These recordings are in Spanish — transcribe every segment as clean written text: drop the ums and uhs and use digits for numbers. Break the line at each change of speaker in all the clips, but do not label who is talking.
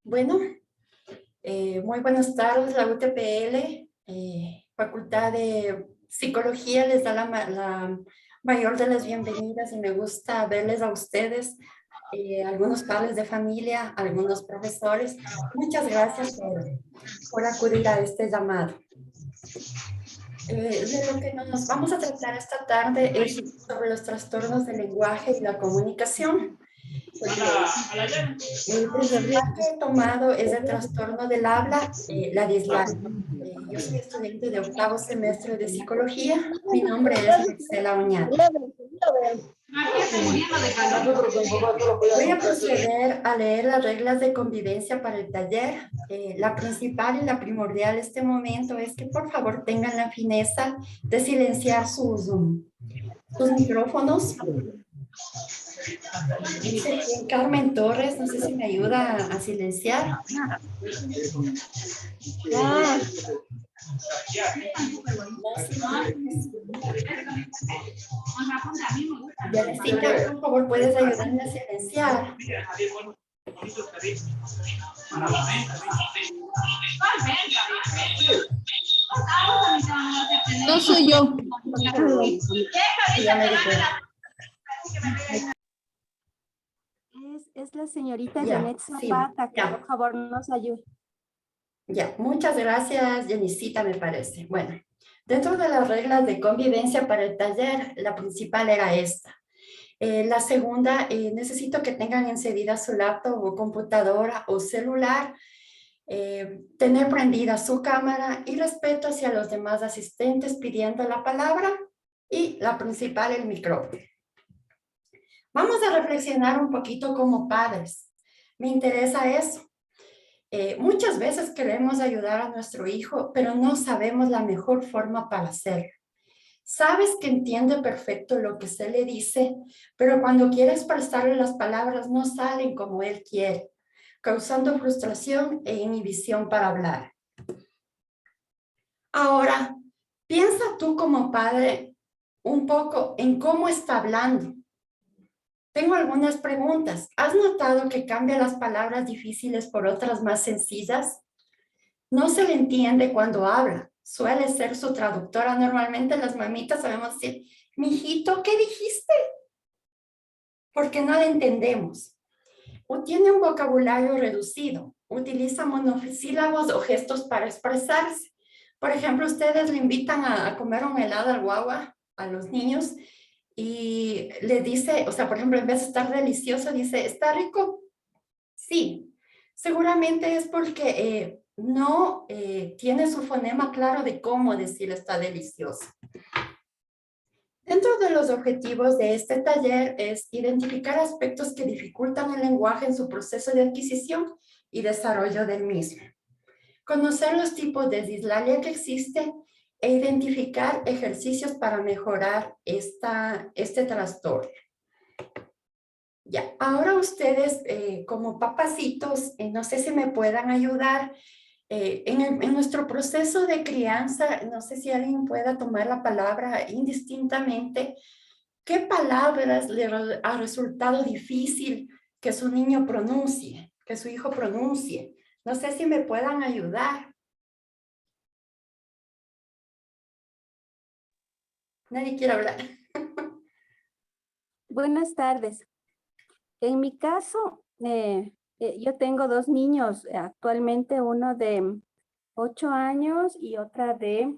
Bueno, muy buenas tardes, la UTPL, Facultad de Psicología les da la mayor de las bienvenidas y me gusta verles a ustedes, algunos padres de familia, algunos profesores. Muchas gracias por acudir a este llamado. De lo que nos vamos a tratar esta tarde es sobre los trastornos del lenguaje y la comunicación. El principal que he tomado es el trastorno del habla, la dislalia. Yo soy estudiante de octavo semestre de psicología. Mi nombre es Marcela Oñate. Voy a proceder a leer las reglas de convivencia para el taller. La principal y la primordial en este momento es que por favor tengan la fineza de silenciar sus micrófonos. Dice Carmen Torres, no sé si me ayuda a silenciar. Yanesita, por favor, puedes ayudarme a silenciar.
No soy yo.
Ya me di cuenta.
Es la señorita
Ya,
Janet
sí,
Zapata, que
ya.
por favor nos ayude.
Ya, muchas gracias, Jenicita, me parece. Bueno, dentro de las reglas de convivencia para el taller, la principal era esta. La segunda, necesito que tengan encendida su laptop o computadora o celular, tener prendida su cámara y respeto hacia los demás asistentes pidiendo la palabra y la principal, el micrófono. Vamos a reflexionar un poquito como padres. Me interesa eso. Muchas veces queremos ayudar a nuestro hijo, pero no sabemos la mejor forma para hacerlo. Sabes que entiende perfecto lo que se le dice, pero cuando quiere expresarle las palabras no salen como él quiere, causando frustración e inhibición para hablar. Ahora, piensa tú como padre un poco en cómo está hablando. Tengo algunas preguntas. ¿Has notado que cambia las palabras difíciles por otras más sencillas? No se le entiende cuando habla. Suele ser su traductora. Normalmente las mamitas sabemos decir, mijito, ¿qué dijiste? Porque no le entendemos. O tiene un vocabulario reducido. Utiliza monosílabos o gestos para expresarse. Por ejemplo, ustedes le invitan a comer un helado al guagua a los niños y le dice, o sea, por ejemplo, en vez de estar delicioso, dice, ¿está rico? Sí. Seguramente es porque no tiene su fonema claro de cómo decir está delicioso. Dentro de los objetivos de este taller es identificar aspectos que dificultan el lenguaje en su proceso de adquisición y desarrollo del mismo. Conocer los tipos de dislalia que existen e identificar ejercicios para mejorar este trastorno. Ya, ahora ustedes como papacitos, no sé si me puedan ayudar en nuestro proceso de crianza, no sé si alguien pueda tomar la palabra indistintamente. ¿Qué palabras le ha resultado difícil que su niño pronuncie, que su hijo pronuncie? No sé si me puedan ayudar. Nadie quiere hablar.
Buenas tardes. En mi caso, yo tengo dos niños actualmente, uno de 8 años y otra de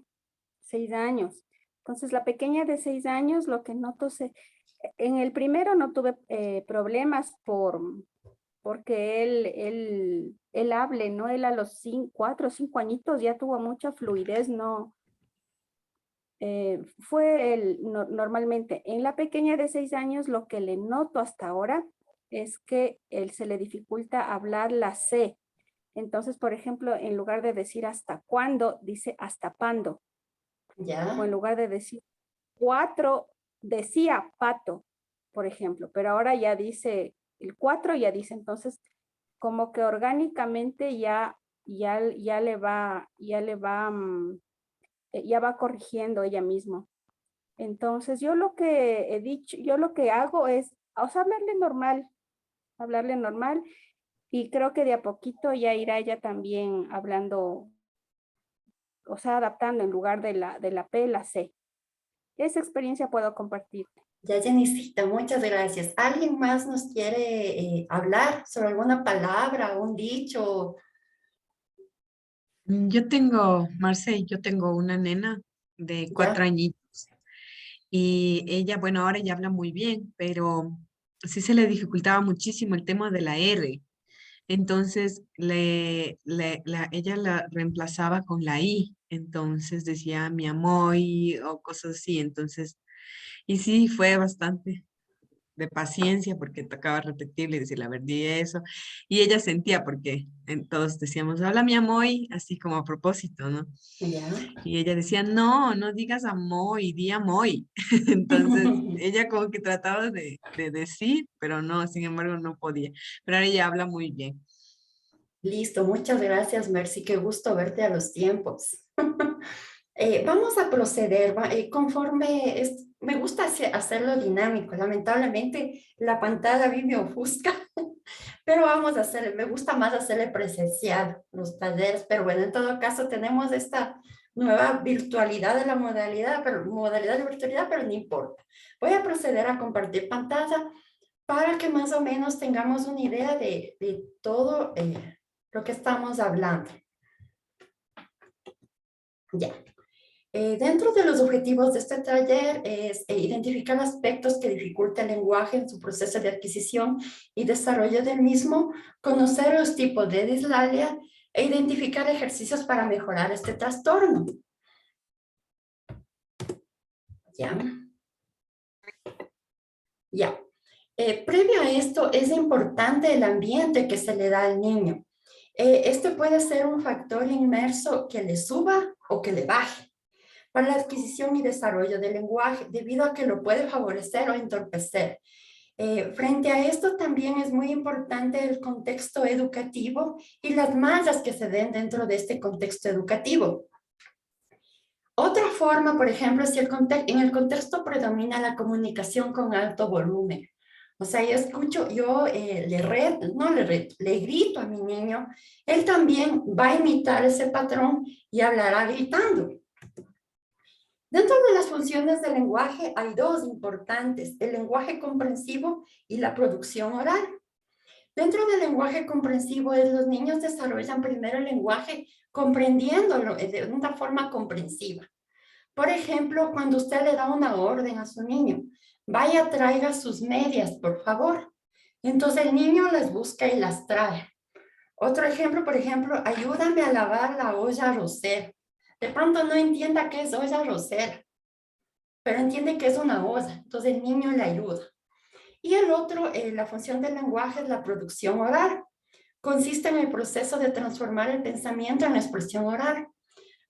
6 años. Entonces, la pequeña de 6 años, lo que noto, en el primero no tuve problemas porque él hable, ¿no? Él a los 4 o 5 añitos ya tuvo mucha fluidez, no. Normalmente en la pequeña de 6 años lo que le noto hasta ahora es que él se le dificulta hablar la C. Entonces, por ejemplo, en lugar de decir hasta cuándo, dice hasta pando. O en
Ya,
lugar de decir 4, decía pato, por ejemplo. Pero ahora ya dice, el 4 ya dice, entonces, como que orgánicamente ya va corrigiendo ella misma. Entonces, yo lo que he dicho, yo lo que hago es, o sea, hablarle normal, Y creo que de a poquito ya irá ella también hablando, o sea, adaptando en lugar de la P, la C. Esa experiencia puedo compartir.
Ya, Jenicita, muchas gracias. ¿Alguien más nos quiere hablar sobre alguna palabra, un dicho?
Yo tengo, Marce, yo tengo una nena de
Ya,
4 añitos y ella, bueno, ahora ya habla muy bien, pero sí se le dificultaba muchísimo el tema de la R. Entonces, ella la reemplazaba con la I. Entonces decía mi amor o cosas así. Entonces, y sí, fue bastante de paciencia porque tocaba repetirle y decirle, a ver, di eso. Y ella sentía porque todos decíamos, hola mi amor, así como a propósito, ¿no?
ya.
Y ella decía, no, no digas amoy, di amoy. Entonces, ella como que trataba de decir, pero no, sin embargo, no podía. Pero ahora ella habla muy bien.
Listo, muchas gracias, Mercy. Qué gusto verte a los tiempos. Vamos a proceder conforme me gusta hacerlo dinámico. Lamentablemente la pantalla a mí me ofusca, pero vamos a hacer, me gusta más hacerle presencial los talleres, pero bueno, en todo caso tenemos esta nueva virtualidad de la modalidad, pero modalidad de virtualidad, pero no importa. Voy a proceder a compartir pantalla para que más o menos tengamos una idea de todo lo que estamos hablando. Ya. Dentro de los objetivos de este taller es identificar aspectos que dificultan el lenguaje en su proceso de adquisición y desarrollo del mismo, conocer los tipos de dislalia e identificar ejercicios para mejorar este trastorno. ¿Ya? Ya. Previo a esto, es importante el ambiente que se le da al niño. Este puede ser un factor inmerso que le suba o que le baje para la adquisición y desarrollo del lenguaje, debido a que lo puede favorecer o entorpecer. Frente a esto también es muy importante el contexto educativo y las mallas que se den dentro de este contexto educativo. Otra forma, por ejemplo, si en el contexto predomina la comunicación con alto volumen. O sea, yo escucho, yo le grito a mi niño, él también va a imitar ese patrón y hablará gritando. Dentro de las funciones del lenguaje hay dos importantes, el lenguaje comprensivo y la producción oral. Dentro del lenguaje comprensivo, los niños desarrollan primero el lenguaje comprendiéndolo de una forma comprensiva. Por ejemplo, cuando usted le da una orden a su niño, vaya, traiga sus medias, por favor. Entonces el niño las busca y las trae. Otro ejemplo, por ejemplo, ayúdame a lavar la olla arrocera. De pronto no entienda qué es olla arrocera, pero entiende que es una olla, entonces el niño le ayuda. Y el otro, la función del lenguaje es la producción oral. Consiste en el proceso de transformar el pensamiento en la expresión oral.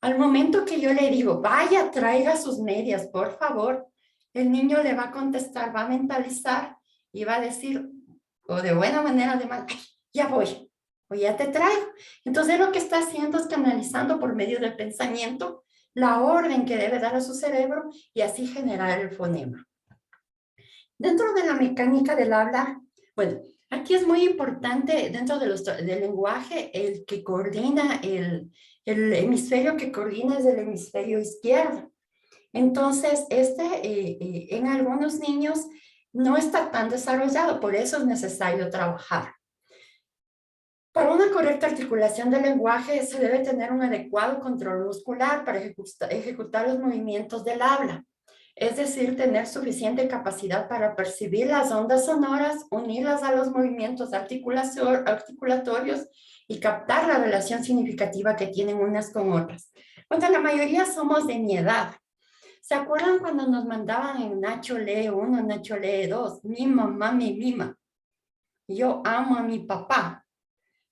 Al momento que yo le digo, vaya, traiga sus medias, por favor, el niño le va a contestar, va a mentalizar y va a decir, o de buena manera, de mal, ya voy, o ya te traigo. Entonces lo que está haciendo es canalizando por medio del pensamiento la orden que debe dar a su cerebro y así generar el fonema. Dentro de la mecánica del habla, bueno, aquí es muy importante dentro de del lenguaje el que coordina, el hemisferio que coordina es el hemisferio izquierdo. Entonces, en algunos niños no está tan desarrollado, por eso es necesario trabajar. Para una correcta articulación del lenguaje se debe tener un adecuado control muscular para ejecutar los movimientos del habla. Es decir, tener suficiente capacidad para percibir las ondas sonoras, unirlas a los movimientos articulatorios y captar la relación significativa que tienen unas con otras. Cuando la mayoría somos de mi edad. ¿Se acuerdan cuando nos mandaban en Nacho lee 1, Nacho lee 2? Mi mamá me mima. Yo amo a mi papá.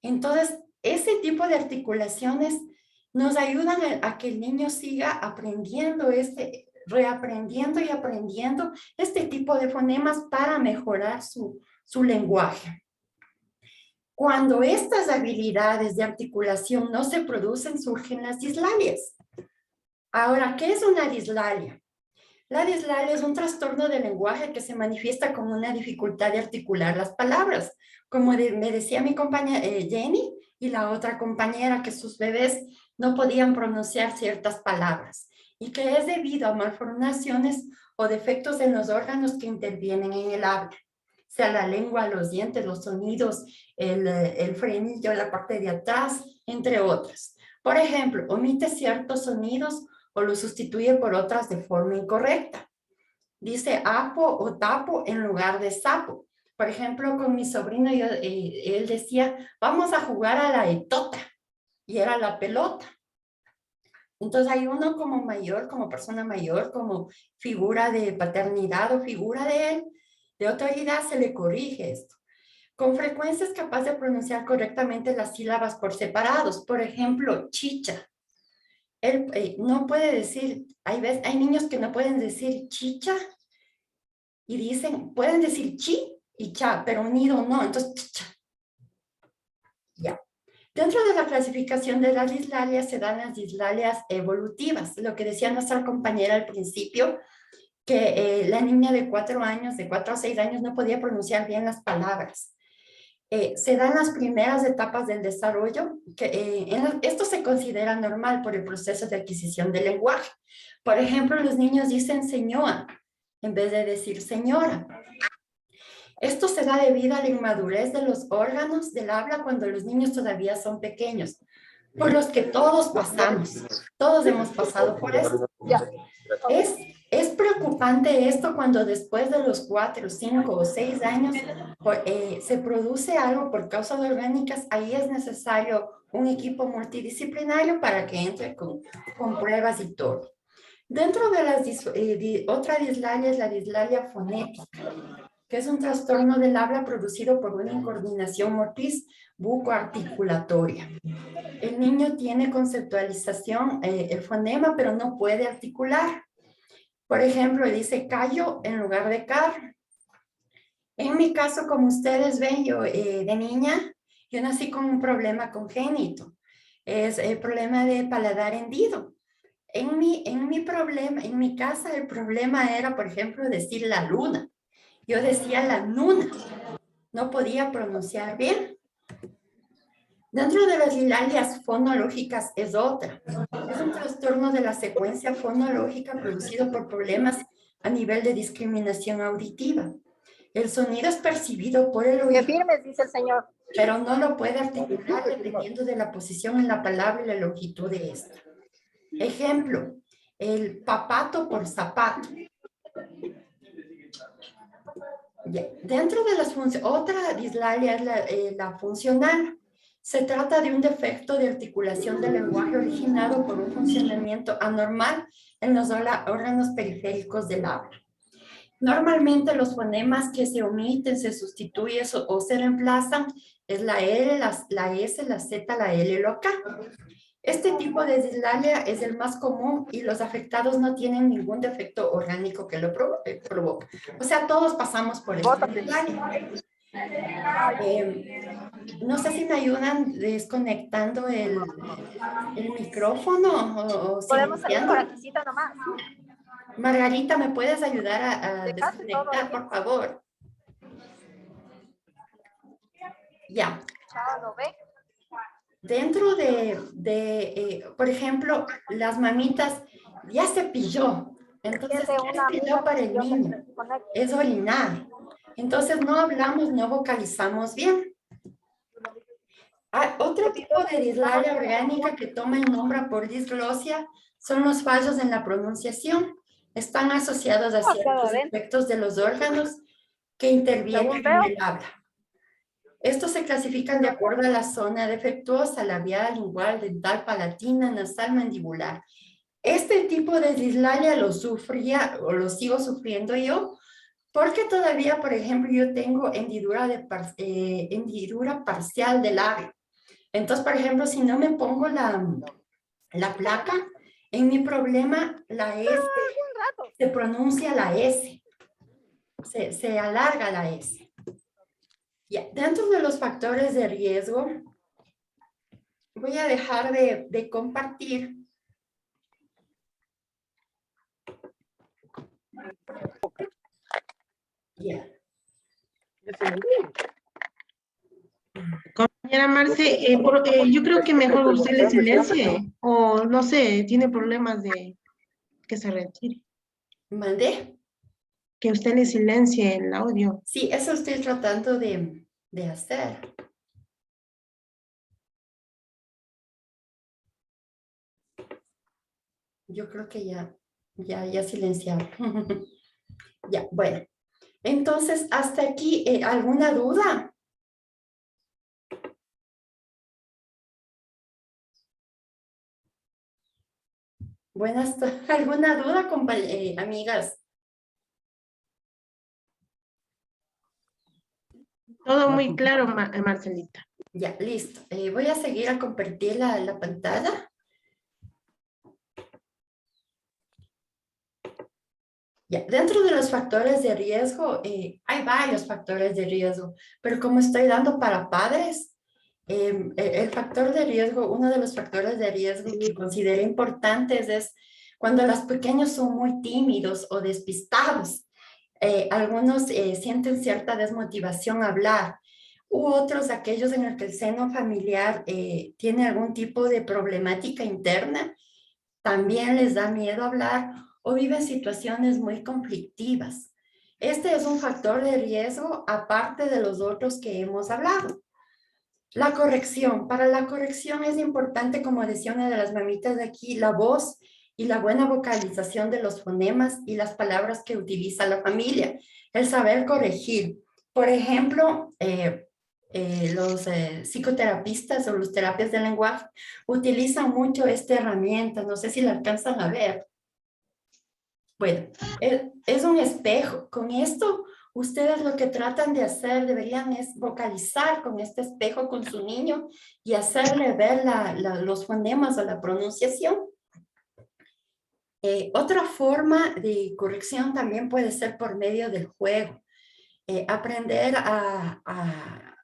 Entonces, ese tipo de articulaciones nos ayudan a que el niño siga aprendiendo reaprendiendo y aprendiendo este tipo de fonemas para mejorar su lenguaje. Cuando estas habilidades de articulación no se producen, surgen las dislalias. Ahora, ¿qué es una dislalia? La dislalia es un trastorno del lenguaje que se manifiesta como una dificultad de articular las palabras. Como me decía mi compañera Jenny y la otra compañera, que sus bebés no podían pronunciar ciertas palabras y que es debido a malformaciones o defectos en los órganos que intervienen en el habla, sea la lengua, los dientes, los sonidos, el frenillo, la parte de atrás, entre otras. Por ejemplo, omite ciertos sonidos o lo sustituye por otras de forma incorrecta. Dice apo o tapo en lugar de sapo. Por ejemplo, con mi sobrino, él decía, vamos a jugar a la etota, y era la pelota. Entonces hay uno como mayor, como persona mayor, como figura de paternidad o figura de él, de autoridad, se le corrige esto. Con frecuencia es capaz de pronunciar correctamente las sílabas por separados. Por ejemplo, chicha. Él no puede decir, hay niños que no pueden decir chicha y dicen, pueden decir chi y cha, pero unido no, entonces chicha. Ya. Dentro de la clasificación de las dislalias se dan las dislalias evolutivas, lo que decía nuestra compañera al principio, que la niña de 4 años, de 4 a 6 años, no podía pronunciar bien las palabras. Se dan las primeras etapas del desarrollo, que esto se considera normal por el proceso de adquisición del lenguaje. Por ejemplo, los niños dicen señora en vez de decir señora. Esto se da debido a la inmadurez de los órganos del habla cuando los niños todavía son pequeños, por los que todos pasamos, todos hemos pasado por esto. Es preocupante esto cuando después de los 4, 5 o 6 años se produce algo por causas orgánicas. Ahí es necesario un equipo multidisciplinario para que entre con pruebas y todo. Dentro de las otra dislalia es la dislalia fonética, que es un trastorno del habla producido por una incoordinación motriz bucoarticulatoria. El niño tiene conceptualización, el fonema, pero no puede articular. Por ejemplo, dice callo en lugar de car. En mi caso, como ustedes ven, yo de niña, yo nací con un problema congénito. Es el problema de paladar hendido. En mi casa, el problema era, por ejemplo, decir la luna. Yo decía la luna. No podía pronunciar bien. Dentro de las dislalias fonológicas es otra. Es un trastorno de la secuencia fonológica producido por problemas a nivel de discriminación auditiva. El sonido es percibido por el oído,
Que firmes, dice el señor.
pero no lo puede articular dependiendo de la posición en la palabra y la longitud de esta. Ejemplo, el papato por zapato. Dentro de las funciones, otra dislalia es la funcional. Se trata de un defecto de articulación del lenguaje originado por un funcionamiento anormal en los órganos periféricos del habla. Normalmente los fonemas que se omiten, se sustituyen o se reemplazan es la L, la S, la Z, la L y la K. Este tipo de dislalia es el más común y los afectados no tienen ningún defecto orgánico que lo provoque. O sea, todos pasamos por esta dislalia. No sé si me ayudan desconectando el micrófono o
Podemos salir
silenciando.
por aquí nomás.
Margarita, ¿me puedes ayudar a
Dejaste todo
desconectar,
ahí.
por favor? Ya.
Chao, ¿lo ve?
Dentro por ejemplo, las mamitas ya se pilló. Entonces,
Tiene
¿qué es
una
pilló
amiga
para
que
el
yo
niño?
me conecto.
Es orinar. Entonces, no hablamos, no vocalizamos bien. Otro tipo de dislalia orgánica que toma el nombre por disglosia son los fallos en la pronunciación. Están asociados a ciertos defectos de los órganos que intervienen en el habla. Estos se clasifican de acuerdo a la zona defectuosa, labial, lingual, dental, palatina, nasal, mandibular. Este tipo de dislalia lo sufría o lo sigo sufriendo yo, porque todavía, por ejemplo, yo tengo hendidura parcial del labio. Entonces, por ejemplo, si no me pongo la placa, en mi problema la S se pronuncia la S, se alarga la S. Dentro de los factores de riesgo, voy a dejar de compartir. Ya.
Compañera Marce, yo creo que mejor usted le silencie o no sé, tiene problemas de que se retire.
¿Mandé?
Que usted le silencie el audio.
Sí, eso estoy tratando de hacer. Yo creo que ya silenciado. Ya, bueno. Entonces, hasta aquí, ¿alguna duda? ¿Alguna duda, amigas?
Todo muy claro, Marcelita.
Ya, listo. Voy a seguir a compartir la pantalla. Ya, dentro de los factores de riesgo, hay varios factores de riesgo, pero como estoy dando para padres, el factor de riesgo, uno de los factores de riesgo que considero importantes es cuando los pequeños son muy tímidos o despistados. Algunos sienten cierta desmotivación a hablar, u otros aquellos en el que el seno familiar tiene algún tipo de problemática interna, también les da miedo hablar o viven situaciones muy conflictivas. Este es un factor de riesgo aparte de los otros que hemos hablado. La corrección. Para la corrección es importante, como decía una de las mamitas de aquí, la voz y la buena vocalización de los fonemas y las palabras que utiliza la familia. El saber corregir. Por ejemplo, los psicoterapistas o los terapias del lenguaje utilizan mucho esta herramienta. No sé si la alcanzan a ver. Bueno, es un espejo. Con esto, ustedes lo que tratan de hacer deberían es vocalizar con este espejo con su niño y hacerle ver los fonemas o la pronunciación. Otra forma de corrección también puede ser por medio del juego. Aprender a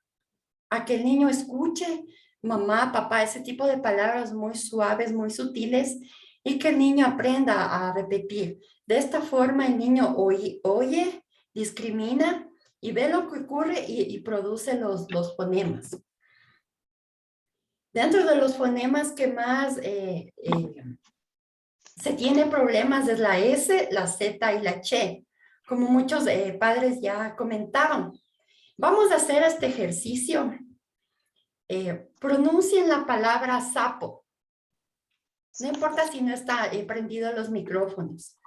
que el niño escuche mamá, papá, ese tipo de palabras muy suaves, muy sutiles, y que el niño aprenda a repetir. De esta forma el niño oye, discrimina y ve lo que ocurre y produce los fonemas. Dentro de los fonemas que más se tiene problemas es la S, la Z y la Ch, como muchos padres ya comentaban. Vamos a hacer este ejercicio. Pronuncien la palabra sapo. No importa si no está prendido los micrófonos.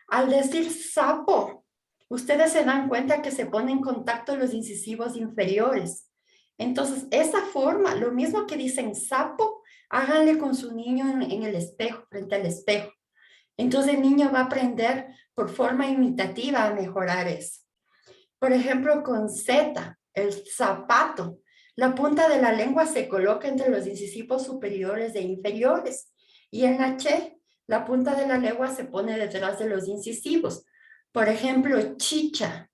Al decir sapo, ustedes se dan cuenta que se ponen en contacto los incisivos inferiores. Entonces, esa forma, lo mismo que dicen sapo, háganle con su niño en el espejo, frente al espejo. Entonces, el niño va a aprender por forma imitativa a mejorar eso. Por ejemplo, con Z, el zapato. La punta de la lengua se coloca entre los incisivos superiores e inferiores. Y en la Che, la punta de la lengua se pone detrás de los incisivos. Por ejemplo, chicha.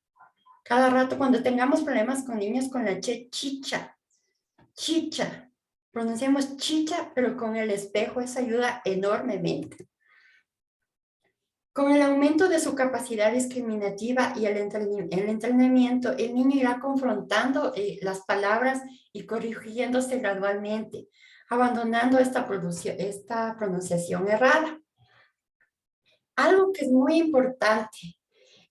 Cada rato cuando tengamos problemas con niños con la Che, chicha. Chicha. Pronunciamos chicha, pero con el espejo eso ayuda enormemente. Con el aumento de su capacidad discriminativa y el entrenamiento, el niño irá confrontando las palabras y corrigiéndose gradualmente, abandonando esta pronunciación errada. Algo que es muy importante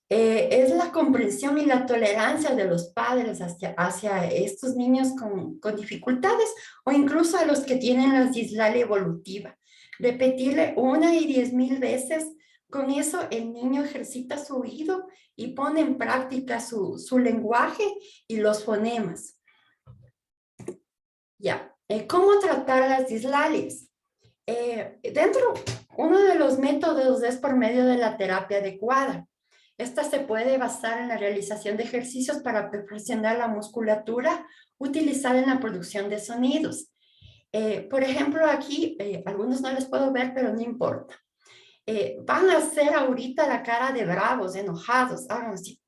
es la comprensión y la tolerancia de los padres hacia estos niños con dificultades o incluso a los que tienen la dislalia evolutiva. Repetirle 1 y 10,000 veces. Con eso el niño ejercita su oído y pone en práctica su lenguaje y los fonemas. Ya, ¿cómo tratar las dislalias? Uno de los métodos es por medio de la terapia adecuada. Esta se puede basar en la realización de ejercicios para perfeccionar la musculatura utilizada en la producción de sonidos. Por ejemplo, aquí, algunos no les puedo ver, pero no importa. Van a hacer ahorita la cara de bravos, enojados, hagan así.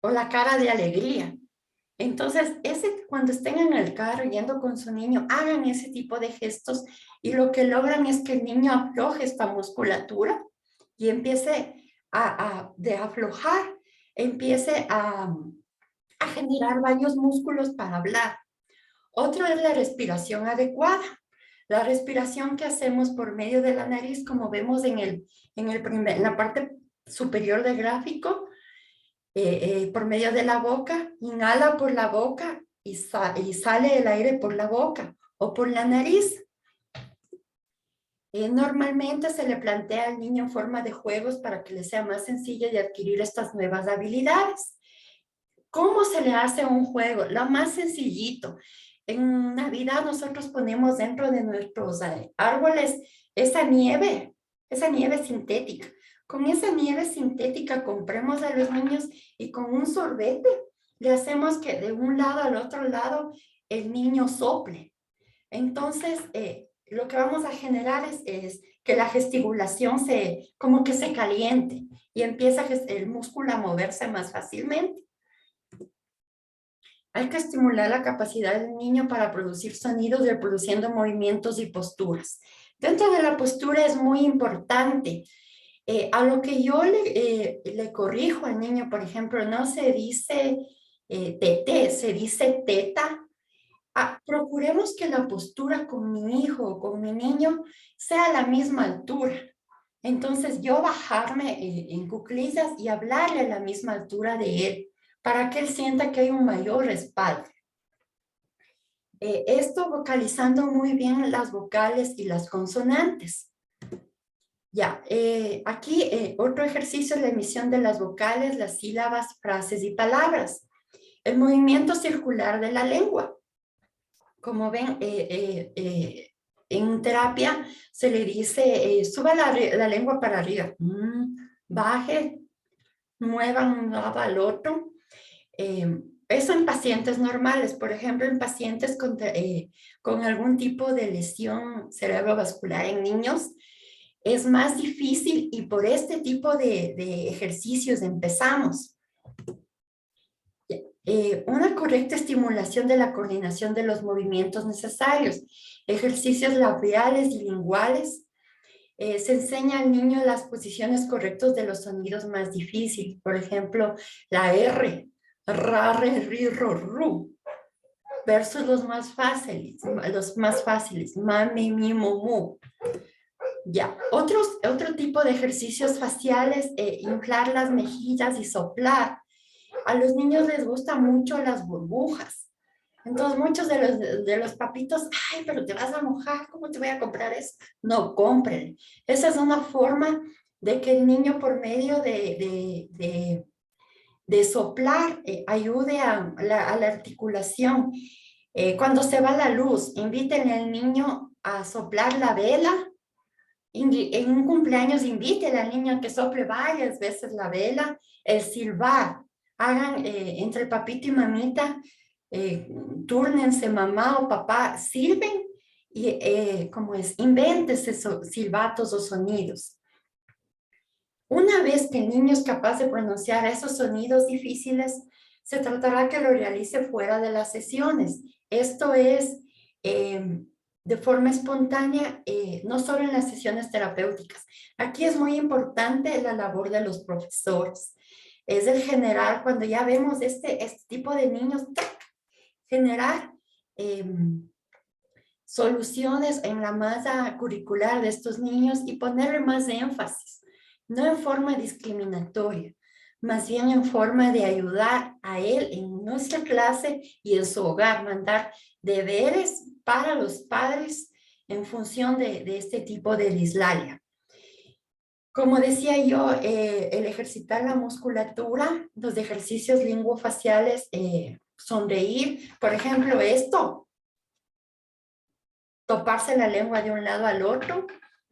O la cara de alegría. Entonces, cuando estén en el carro yendo con su niño, hagan ese tipo de gestos y lo que logran es que el niño afloje esta musculatura y empiece de aflojar, empiece a generar varios músculos para hablar. Otro es la respiración adecuada. La respiración que hacemos por medio de la nariz, como vemos en la parte superior del gráfico, por medio de la boca, inhala por la boca y sale el aire por la boca o por la nariz. Normalmente se le plantea al niño en forma de juegos para que le sea más sencillo de adquirir estas nuevas habilidades. ¿Cómo se le hace un juego? Lo más sencillito. En Navidad nosotros ponemos dentro de nuestros árboles esa nieve sintética. Con esa nieve sintética compremos a los niños y con un sorbete le hacemos que de un lado al otro lado el niño sople. Entonces, lo que vamos a generar es que la gesticulación como que se caliente y empieza el músculo a moverse más fácilmente. Hay que estimular la capacidad del niño para producir sonidos reproduciendo movimientos y posturas. Dentro de la postura es muy importante. A lo que yo le corrijo al niño, por ejemplo, no se dice tete, se dice teta. Procuremos que la postura con mi hijo o con mi niño sea a la misma altura. Entonces yo bajarme en cuclillas y hablarle a la misma altura de él, para que él sienta que hay un mayor respaldo. Esto vocalizando muy bien las vocales y las consonantes. Ya, aquí otro ejercicio es la emisión de las vocales, las sílabas, frases y palabras. El movimiento circular de la lengua. Como ven, en terapia se le dice, suba la lengua para arriba, baje, muevan un lado al otro. Eso en pacientes normales, por ejemplo, en pacientes con algún tipo de lesión cerebrovascular en niños, es más difícil y por este tipo de ejercicios empezamos. Una correcta estimulación de la coordinación de los movimientos necesarios, ejercicios labiales y linguales. Se enseña al niño las posiciones correctas de los sonidos más difíciles, por ejemplo, la R, ra, re, ri, ro, ru, versus los más fáciles, mame, mi, mo, mu. Ya, otro tipo de ejercicios faciales, inflar las mejillas y soplar. A los niños les gustan mucho las burbujas. Entonces muchos de los papitos, ay, pero te vas a mojar, ¿cómo te voy a comprar eso? No, compren. Esa es una forma de que el niño por medio de soplar ayude a la articulación. Cuando se va la luz, inviten al niño a soplar la vela. En un cumpleaños inviten al niño a que sople varias veces la vela, el silbar. Hagan entre papito y mamita, túrnense mamá o papá, sirven y invéntese silbatos o sonidos. Una vez que el niño es capaz de pronunciar esos sonidos difíciles, se tratará que lo realice fuera de las sesiones. Esto es de forma espontánea, no solo en las sesiones terapéuticas. Aquí es muy importante la labor de los profesores. Es el generar, cuando ya vemos este tipo de niños, generar soluciones en la masa curricular de estos niños y ponerle más énfasis, no en forma discriminatoria, más bien en forma de ayudar a él en nuestra clase y en su hogar, mandar deberes para los padres en función de este tipo de dislalia. Como decía yo, el ejercitar la musculatura, los ejercicios linguofaciales, sonreír, por ejemplo, esto, toparse la lengua de un lado al otro,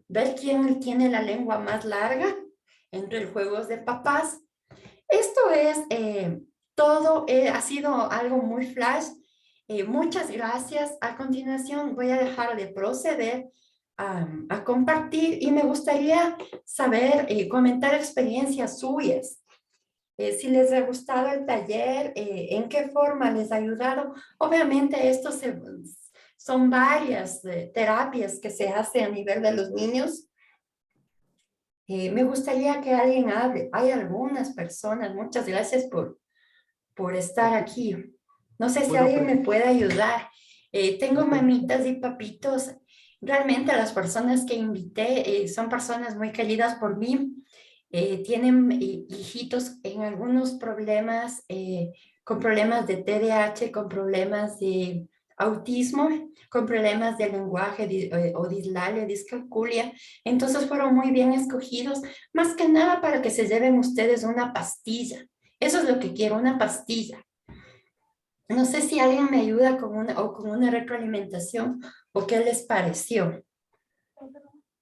ver quién tiene la lengua más larga entre los juegos de papás. Esto es todo, ha sido algo muy flash. Muchas gracias. A continuación voy a dejar de proceder a compartir y me gustaría saber, comentar experiencias suyas. Si les ha gustado el taller, en qué forma les ha ayudado. Obviamente estos son varias terapias que se hacen a nivel de los niños. Me gustaría que alguien hable. Hay algunas personas, muchas gracias por estar aquí. No sé si
Bueno,
alguien
pues,
me puede ayudar. Tengo
Marcelita,
mamitas y papitos. Realmente las personas que invité son personas muy queridas por mí. Tienen hijitos en algunos problemas, con problemas de TDAH, con problemas de autismo, con problemas de lenguaje o dislalia, discalculia. Entonces fueron muy bien escogidos, más que nada para que se lleven ustedes una pastilla. Eso es lo que quiero, una pastilla. No sé si alguien me ayuda con una retroalimentación o qué les pareció.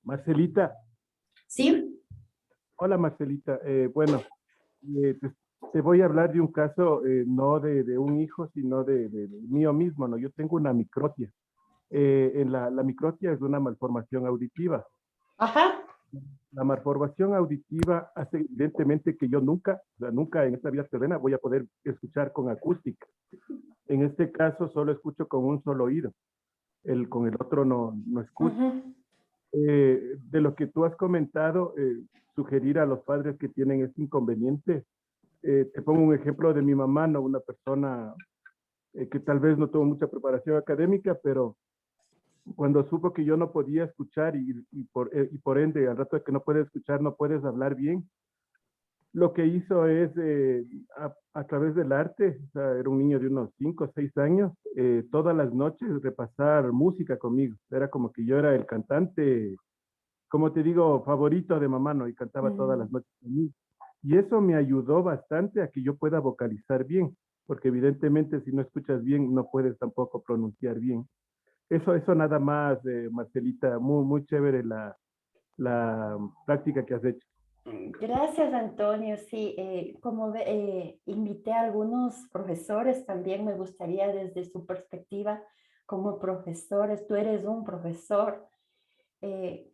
Marcelita,
¿Sí?
hola Marcelita. Bueno, te voy a hablar de un caso, no de un hijo, sino de mío mismo, ¿no? Yo tengo una microtia. La microtia es una malformación auditiva.
Ajá.
La malformación auditiva hace evidentemente que yo nunca, o sea, nunca en esta vida terrena voy a poder escuchar con acústica. En este caso solo escucho con un solo oído. Con el otro no escucho.
Ujú.
De lo que tú has comentado, sugerir a los padres que tienen este inconveniente. Te pongo un ejemplo de mi mamá, ¿no? Una persona que tal vez no tuvo mucha preparación académica, pero cuando supo que yo no podía escuchar y por ende, al rato de que no puedes escuchar, no puedes hablar bien, lo que hizo es, a través del arte, o sea, era un niño de unos 5 o 6 años, todas las noches repasar música conmigo. Era como que yo era el cantante, como te digo, favorito de mamá, ¿no? Y cantaba todas las
Mm.
noches conmigo. Y eso me ayudó bastante a que yo pueda vocalizar bien, porque evidentemente si no escuchas bien, no puedes tampoco pronunciar bien. Eso nada más, Marcelita, muy chévere la práctica que has hecho.
Gracias, Antonio. Sí, invité a algunos profesores también, me gustaría desde su perspectiva como profesores, tú eres un profesor,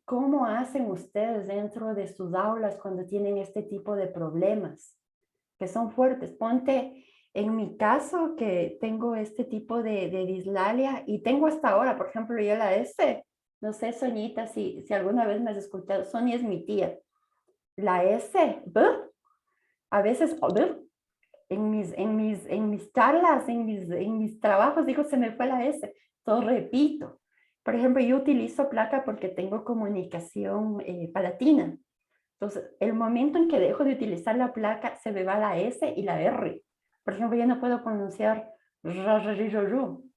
¿cómo hacen ustedes dentro de sus aulas cuando tienen este tipo de problemas que son fuertes? Ponte en mi caso que tengo este tipo de dislalia y tengo hasta ahora, por ejemplo, yo la S, no sé, Soñita, si alguna vez me has escuchado, Sonia es mi tía. La S, B, a veces B, en mis charlas, en mis trabajos, digo, se me fue la S, todo repito. Por ejemplo, yo utilizo placa porque tengo comunicación palatina. Entonces, el momento en que dejo de utilizar la placa, se me va la S y la R. Por ejemplo, yo no puedo pronunciar ra, ra, ri, ro, ru.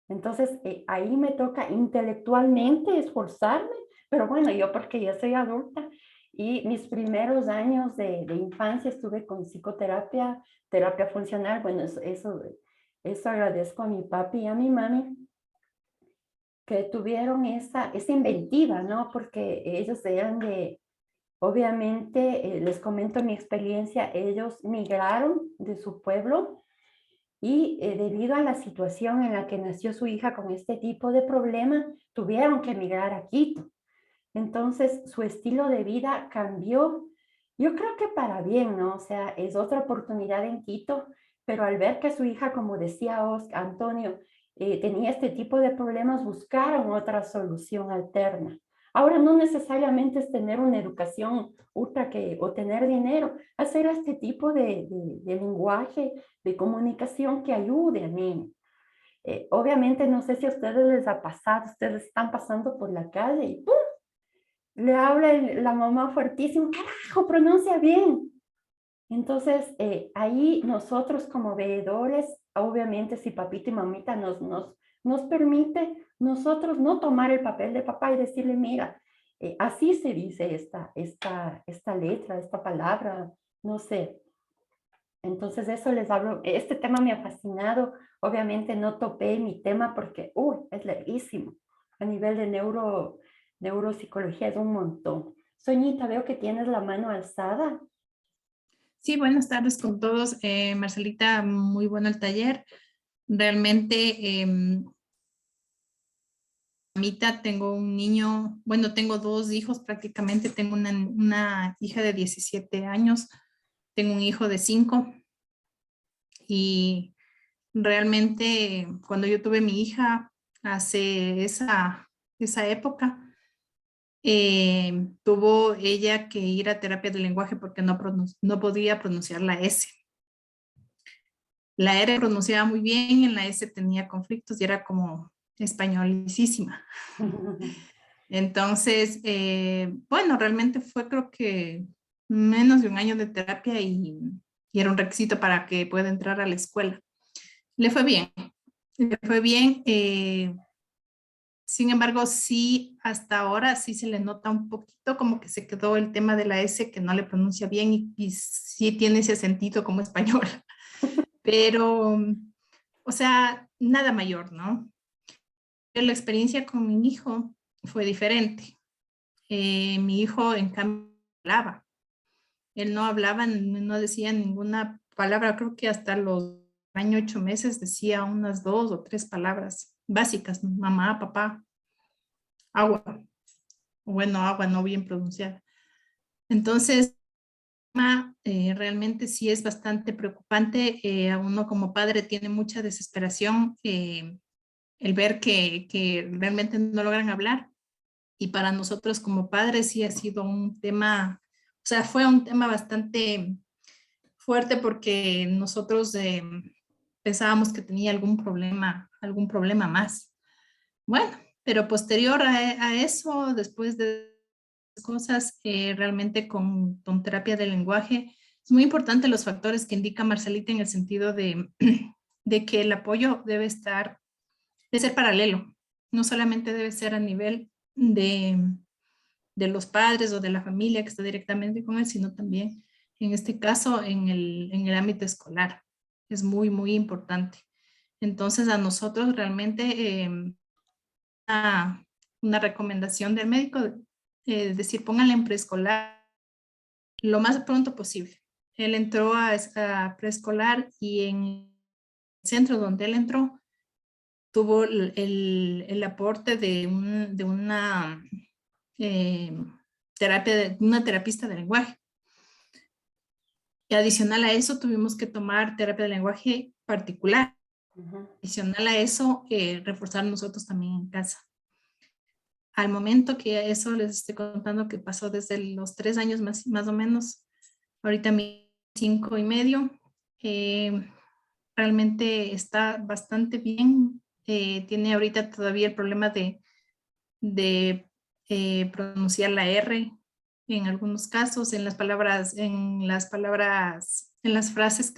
Entonces, ahí me toca intelectualmente esforzarme, pero bueno, yo porque ya soy adulta y mis primeros años de infancia estuve con psicoterapia, terapia funcional, bueno, eso agradezco a mi papi y a mi mami que tuvieron esa inventiva, ¿no? Porque ellos eran obviamente, les comento mi experiencia, ellos migraron de su pueblo y debido a la situación en la que nació su hija con este tipo de problema, tuvieron que emigrar a Quito. Entonces, su estilo de vida cambió. Yo creo que para bien, ¿no? O sea, es otra oportunidad en Quito, pero al ver que su hija, como decía Antonio, tenía este tipo de problemas, buscaron otra solución alterna. Ahora no necesariamente es tener una educación o tener dinero, hacer este tipo de lenguaje, de comunicación que ayude a mí. Obviamente no sé si a ustedes les ha pasado, ustedes están pasando por la calle y ¡pum! Le habla la mamá fuertísimo, carajo, pronuncia bien. Entonces, ahí nosotros como veedores, obviamente si papito y mamita nos permite nosotros no tomar el papel de papá y decirle, mira, así se dice esta letra, esta palabra, no sé. Entonces eso les hablo, este tema me ha fascinado, obviamente no topé mi tema porque, es larguísimo. A nivel de neuropsicología es un montón. Soñita, veo que tienes la mano alzada.
Sí, buenas tardes con todos. Marcelita, muy bueno el taller. Realmente, ahorita tengo un niño, bueno, tengo dos hijos prácticamente. Tengo una hija de 17 años, tengo un hijo de 5 y realmente cuando yo tuve mi hija hace esa época, tuvo ella que ir a terapia de lenguaje porque no podía pronunciar la S. La R pronunciaba muy bien, en la S tenía conflictos y era como españolicísima. Entonces, bueno, realmente fue creo que menos de un año de terapia y era un requisito para que pueda entrar a la escuela. Le fue bien, le fue bien. Sin embargo, sí, hasta ahora sí se le nota un poquito como que se quedó el tema de la S que no le pronuncia bien y sí tiene ese sentido como español. Pero, o sea, nada mayor, ¿no? Pero la experiencia con mi hijo fue diferente. Mi hijo, en cambio, hablaba. Él no hablaba, no decía ninguna palabra. Creo que hasta los años 8 meses decía unas 2 o 3 palabras básicas, ¿no? Mamá, papá, agua. Bueno, agua no bien pronunciada. Entonces, realmente sí es bastante preocupante. A uno como padre tiene mucha desesperación el ver que realmente no logran hablar. Y para nosotros como padres sí ha sido un tema, o sea, fue un tema bastante fuerte porque nosotros pensábamos que tenía algún problema más. Bueno, pero posterior a eso, después de cosas, realmente con terapia del lenguaje, es muy importante los factores que indica Marcelita en el sentido de que el apoyo debe ser paralelo, no solamente debe ser a nivel de los padres o de la familia que está directamente con él, sino también, en este caso, en el ámbito escolar. Es muy, muy importante. Entonces, a nosotros realmente una recomendación del médico, es decir, pónganle en preescolar lo más pronto posible. Él entró a preescolar y en el centro donde él entró, tuvo el aporte de una una terapista de lenguaje. Y adicional a eso, tuvimos que tomar terapia de lenguaje particular. Adicional a eso, reforzar nosotros también en casa. Al momento que eso les estoy contando que pasó desde los 3 años más o menos, ahorita mi 5 y medio, realmente está bastante bien. Tiene ahorita todavía el problema de pronunciar la R en algunos casos, en las frases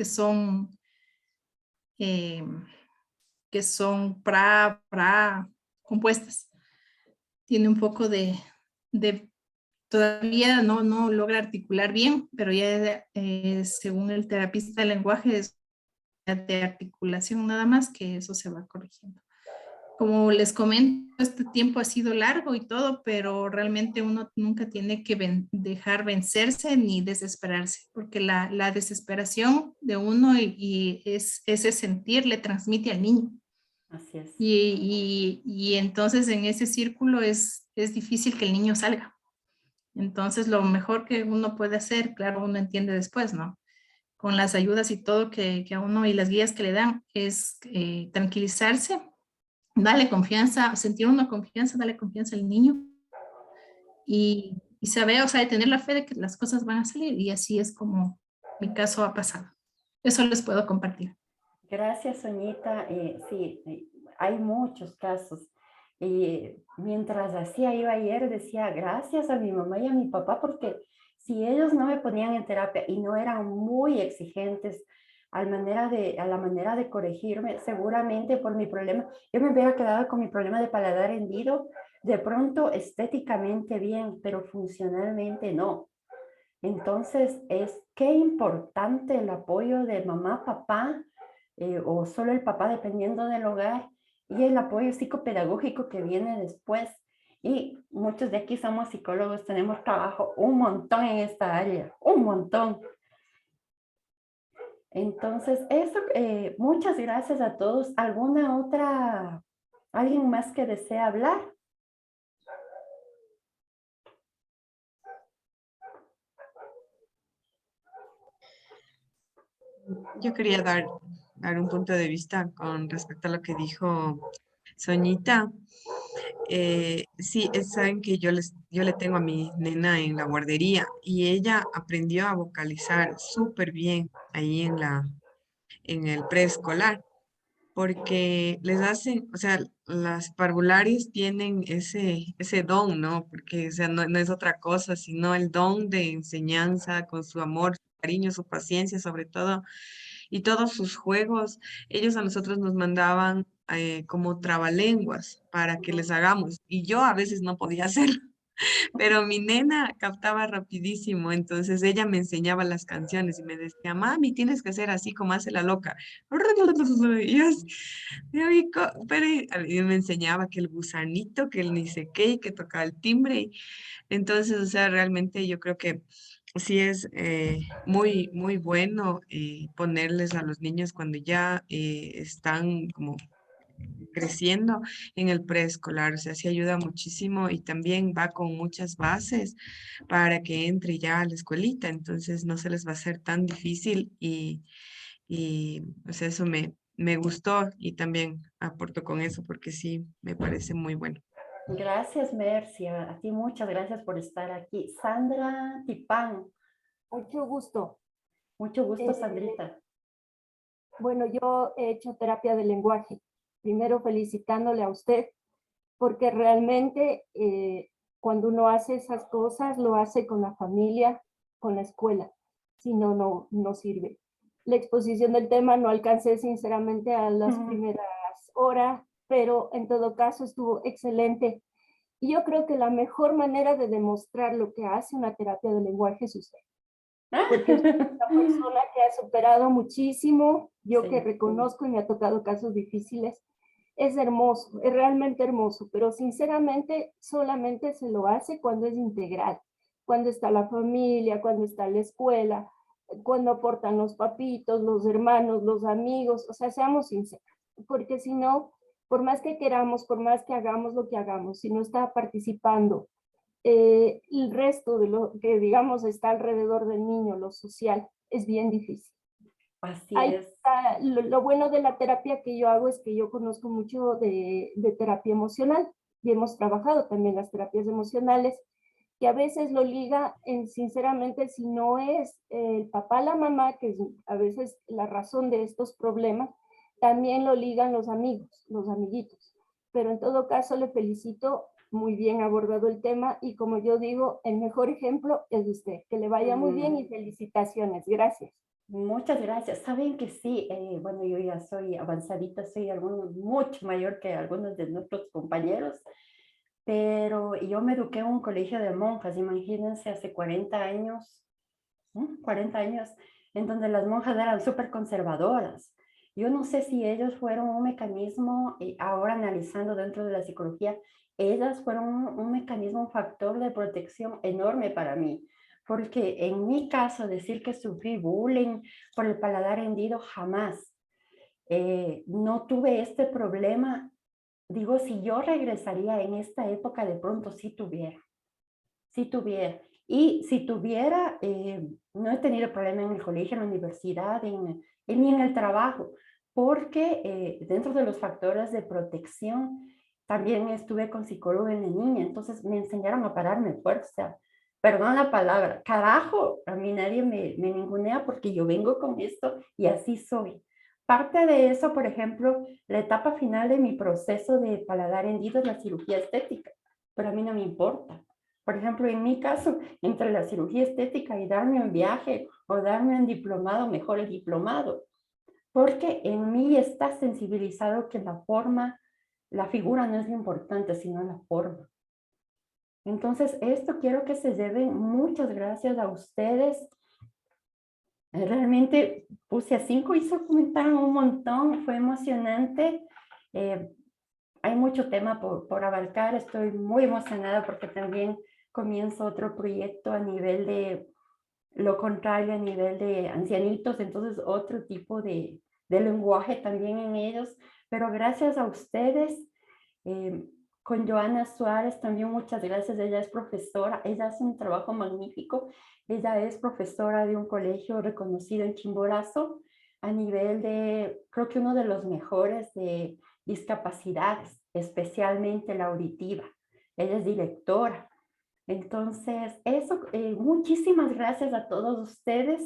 eh, que son pra, compuestas. Tiene un poco todavía no logra articular bien, pero ya según el terapista del lenguaje es de articulación nada más, que eso se va corrigiendo. Como les comento, este tiempo ha sido largo y todo, pero realmente uno nunca tiene que dejar vencerse ni desesperarse, porque la desesperación de uno y ese sentir le transmite al niño.
Así es.
Y entonces en ese círculo es difícil que el niño salga. Entonces lo mejor que uno puede hacer, claro, uno entiende después, ¿no? Con las ayudas y todo que a uno y las guías que le dan, es tranquilizarse, darle confianza, sentir una confianza, darle confianza al niño y saber, o sea, tener la fe de que las cosas van a salir y así es como mi caso ha pasado. Eso les puedo compartir.
Gracias, Soñita. Sí, hay muchos casos. Y mientras hacía yo ayer, decía gracias a mi mamá y a mi papá, porque si ellos no me ponían en terapia y no eran muy exigentes a la manera de corregirme, seguramente por mi problema, yo me hubiera quedado con mi problema de paladar hendido, de pronto estéticamente bien, pero funcionalmente no. Entonces, qué importante el apoyo de mamá, papá, o solo el papá, dependiendo del hogar, y el apoyo psicopedagógico que viene después. Y muchos de aquí somos psicólogos, tenemos trabajo un montón en esta área, un montón. Entonces, eso, muchas gracias a todos. ¿Alguien más que desea hablar?
Yo quería dar un punto de vista con respecto a lo que dijo Soñita. Sí, saben que yo le tengo a mi nena en la guardería y ella aprendió a vocalizar súper bien ahí en el preescolar, porque les hacen, o sea, las parvularias tienen ese don, ¿no? Porque, o sea, no es otra cosa, sino el don de enseñanza con su amor, su cariño, su paciencia, sobre todo, y todos sus juegos. Ellos a nosotros nos mandaban como trabalenguas para que les hagamos, y yo a veces no podía hacerlo. Pero mi nena captaba rapidísimo, entonces ella me enseñaba las canciones y me decía, mami, tienes que hacer así como hace la loca. Y yo, pero y me enseñaba que el gusanito, que el ni sé qué, y que tocaba el timbre. Entonces, o sea, realmente yo creo que sí es muy, muy bueno ponerles a los niños cuando ya están como creciendo en el preescolar, o sea, sí ayuda muchísimo y también va con muchas bases para que entre ya a la escuelita, entonces no se les va a hacer tan difícil y o sea, eso me gustó y también aporto con eso porque sí, me parece muy bueno.
Gracias, Mercy. A ti muchas gracias por estar aquí. Sandra Tipán,
Mucho gusto.
mucho gusto,
Eh,
Sandrita.
bueno, yo he hecho terapia de lenguaje. Primero felicitándole a usted, porque realmente cuando uno hace esas cosas, lo hace con la familia, con la escuela. Si no, no sirve. La exposición del tema no alcancé sinceramente a las primeras horas, pero en todo caso estuvo excelente. Y yo creo que la mejor manera de demostrar lo que hace una terapia de lenguaje es usted, porque es una persona que ha superado muchísimo, yo que
Sí.
reconozco y me ha tocado casos difíciles. Es hermoso, es realmente hermoso, pero sinceramente solamente se lo hace cuando es integral, cuando está la familia, cuando está la escuela, cuando aportan los papitos, los hermanos, los amigos, o sea, seamos sinceros, porque si no, por más que queramos, por más que hagamos lo que hagamos, si no está participando el resto de lo que digamos está alrededor del niño, lo social, es bien difícil.
Así
Ahí
es.
está, lo bueno de la terapia que yo hago es que yo conozco mucho de terapia emocional y hemos trabajado también las terapias emocionales, que a veces lo liga en, sinceramente, si no es el papá, la mamá, que es a veces la razón de estos problemas, también lo ligan los amigos, los amiguitos. Pero en todo caso le felicito, muy bien abordado el tema y como yo digo, el mejor ejemplo es usted. Que le vaya muy bien y felicitaciones. Gracias.
Muchas gracias. Saben que sí, bueno, yo ya soy avanzadita, soy mucho mayor que algunos de nuestros compañeros, pero yo me eduqué en un colegio de monjas, imagínense, hace 40 años, 40 años, en donde las monjas eran súper conservadoras. Yo no sé si ellos fueron un mecanismo, ahora analizando dentro de la psicología, ellas fueron un mecanismo, un factor de protección enorme para mí. Porque en mi caso, decir que sufrí bullying por el paladar hendido, jamás. No tuve este problema. Digo, si yo regresaría en esta época, de pronto sí tuviera. Si tuviera. Y si tuviera, no he tenido problema en el colegio, en la universidad, ni en el trabajo, porque dentro de los factores de protección, también estuve con psicólogo en la niña, entonces me enseñaron a pararme fuerza. Perdón la palabra, carajo, a mí nadie me ningunea porque yo vengo con esto y así soy. Parte de eso, por ejemplo, la etapa final de mi proceso de paladar hendido es la cirugía estética, pero a mí no me importa. Por ejemplo, en mi caso, entre la cirugía estética y darme un viaje o darme un diplomado, mejor el diplomado, porque en mí está sensibilizado que la forma, la figura no es lo importante, sino la forma. Entonces, esto quiero que se lleven. Muchas gracias a ustedes. Realmente puse a 5 y se comentaron un montón, fue emocionante. Hay mucho tema por abarcar, estoy muy emocionada porque también comienzo otro proyecto a nivel de lo contrario, a nivel de ancianitos, entonces otro tipo de lenguaje también en ellos, pero gracias a ustedes, con Joana Suárez también muchas gracias, ella es profesora, ella hace un trabajo magnífico, ella es profesora de un colegio reconocido en Chimborazo, a nivel de, creo que uno de los mejores de discapacidades. especialmente la auditiva. Ella es directora. Entonces, eso, muchísimas gracias a todos ustedes.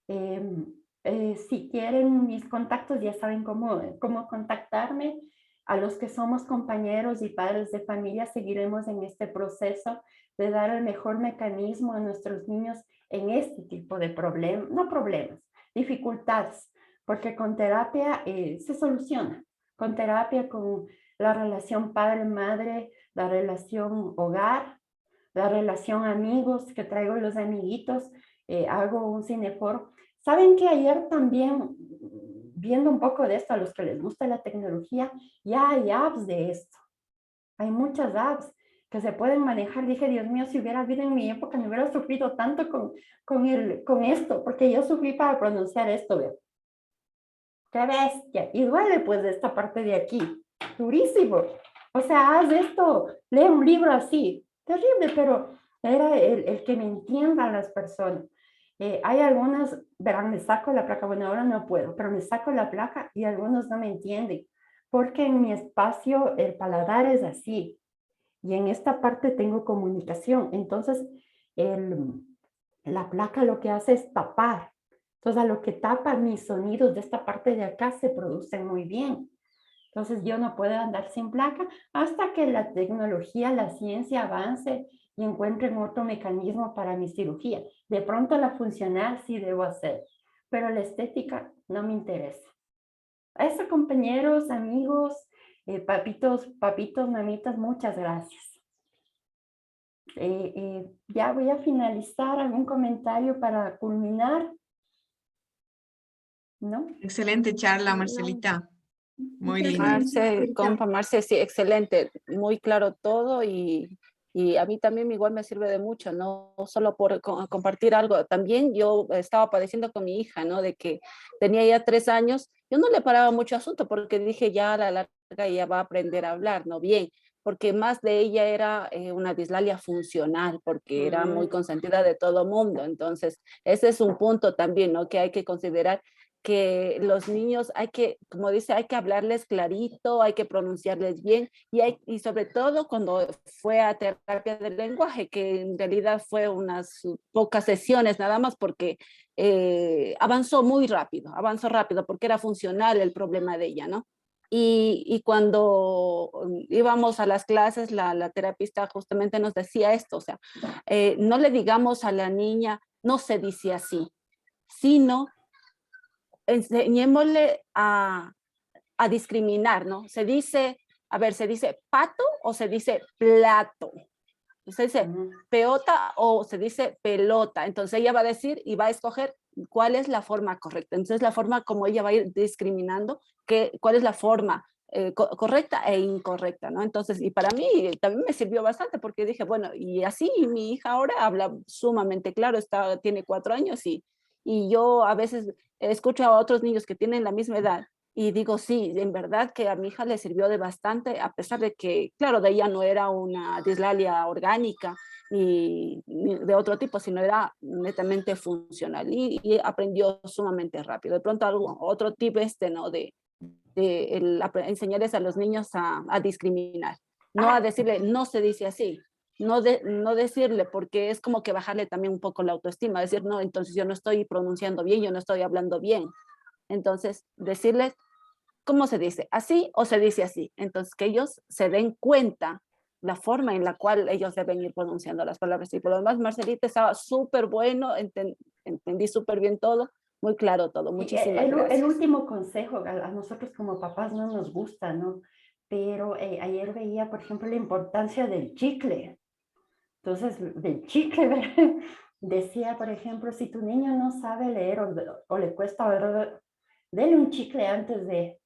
Si quieren mis contactos, ya saben cómo contactarme. A los que somos compañeros y padres de familia, seguiremos en este proceso de dar el mejor mecanismo a nuestros niños en este tipo de problemas, no problemas, dificultades, porque con terapia se soluciona. Con terapia, con la relación padre-madre, la relación hogar, la relación amigos, que traigo los amiguitos, hago un cineforo. Saben que ayer también, viendo un poco de esto, a los que les gusta la tecnología, ya hay apps de esto. Hay muchas apps que se pueden manejar. Dije, Dios mío, si hubiera habido en mi época, no hubiera sufrido tanto con esto, porque yo sufrí para pronunciar esto, ¿veo? ¡Qué bestia! Y duele pues de esta parte de aquí, durísimo. O sea, haz esto, lee un libro así, terrible, pero era el que me entiendan las personas. Hay algunas, verán, me saco la placa, bueno, ahora no puedo, pero me saco la placa y algunos no me entienden, porque en mi espacio el paladar es así, y en esta parte tengo comunicación. Entonces, la placa lo que hace es tapar. Entonces, a lo que tapa mis sonidos de esta parte de acá se producen muy bien. Entonces, yo no puedo andar sin placa hasta que la tecnología, la ciencia avance y encuentren otro mecanismo para mi cirugía. De pronto la funcional sí debo hacer, pero la estética no me interesa. Eso, compañeros, amigos, papitos, mamitas, muchas gracias. Ya voy a finalizar. ¿Algún comentario para culminar? ¿No?
Excelente charla,
No.
Marcelita. Muy
Muchas
linda.
gracias.
Marce, compa Marce, sí, excelente, muy claro todo y a mí también igual me sirve de mucho, no solo por compartir algo, también yo estaba padeciendo con mi hija, ¿no? De que tenía ya 3 años, yo no le paraba mucho asunto porque dije ya a la larga ella va a aprender a hablar, ¿no? Bien, porque más de ella era una dislalia funcional, porque era muy consentida de todo mundo, entonces ese es un punto también, ¿no? Que hay que considerar que los niños hay que, como dice, hay que hablarles clarito, hay que pronunciarles bien y sobre todo cuando fue a terapia del lenguaje, que en realidad fue unas pocas sesiones nada más porque avanzó rápido porque era funcional el problema de ella, ¿no? Y cuando íbamos a las clases, la terapista justamente nos decía esto, o sea, no le digamos a la niña, no se dice así, sino enseñémosle a discriminar, ¿no? Se dice pato o se dice plato. Se dice peota o se dice pelota. Entonces ella va a decir y va a escoger cuál es la forma correcta. Entonces la forma como ella va a ir discriminando, cuál es la forma correcta e incorrecta, ¿no? Entonces, y para mí también me sirvió bastante porque dije, bueno, y así mi hija ahora habla sumamente claro, tiene 4 años y yo a veces escucho a otros niños que tienen la misma edad y digo, sí, en verdad que a mi hija le sirvió de bastante, a pesar de que, claro, de ella no era una dislalia orgánica ni de otro tipo, sino era netamente funcional y aprendió sumamente rápido. De pronto otro tip ¿no? Enseñarles a los niños a discriminar, no a decirle, no se dice así, no decirle, porque es como que bajarle también un poco la autoestima, decir, no, entonces yo no estoy pronunciando bien, yo no estoy hablando bien. Entonces, decirles, ¿cómo se dice? ¿Así o se dice así? Entonces, que ellos se den cuenta la forma en la cual ellos deben ir pronunciando las palabras. Y por lo demás, Marcelita estaba súper bueno, entendí súper bien todo, muy claro todo. Muchísimas gracias.
El último consejo, a nosotros como papás no nos gusta, ¿no? Pero ayer veía, por ejemplo, la importancia del chicle. Entonces, del chicle, ¿verdad? Decía, por ejemplo, si tu niño no sabe leer o le cuesta ver, dele un chicle antes de,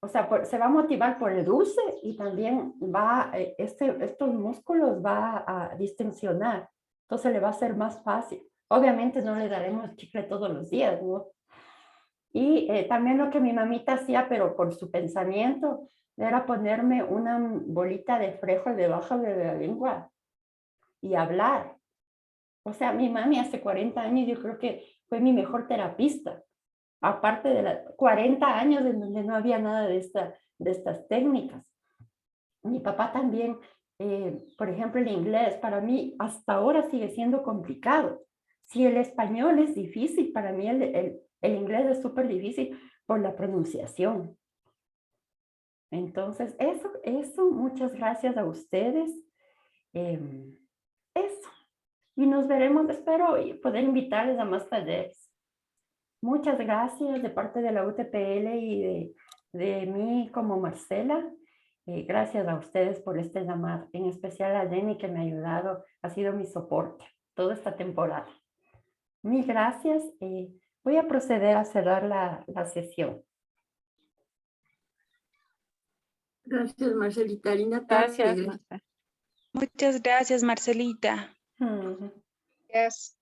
o sea, se va a motivar por el dulce y también va, estos músculos va a distensionar, entonces le va a ser más fácil. Obviamente no le daremos chicle todos los días, ¿no? Y también lo que mi mamita hacía, pero por su pensamiento, era ponerme una bolita de frijol debajo de la lengua y hablar. O sea, mi mami hace 40 años yo creo que fue mi mejor terapista. Aparte de 40 años en donde no había nada de estas técnicas. Mi papá también, por ejemplo, el inglés para mí hasta ahora sigue siendo complicado. Si el español es difícil, para mí el inglés es súper difícil por la pronunciación. Entonces, eso, muchas gracias a ustedes. Eso. Y nos veremos, espero poder invitarles a más talleres. Muchas gracias de parte de la UTPL y de mí como Marcela. Gracias a ustedes por este llamado, en especial a Jenny que me ha ayudado, ha sido mi soporte toda esta temporada. Mil gracias. Voy a proceder a cerrar la sesión.
Gracias, Marcelita. Linda
Gracias,
tarde.
Marta.
Muchas gracias, Marcelita.
Ujú.
Gracias.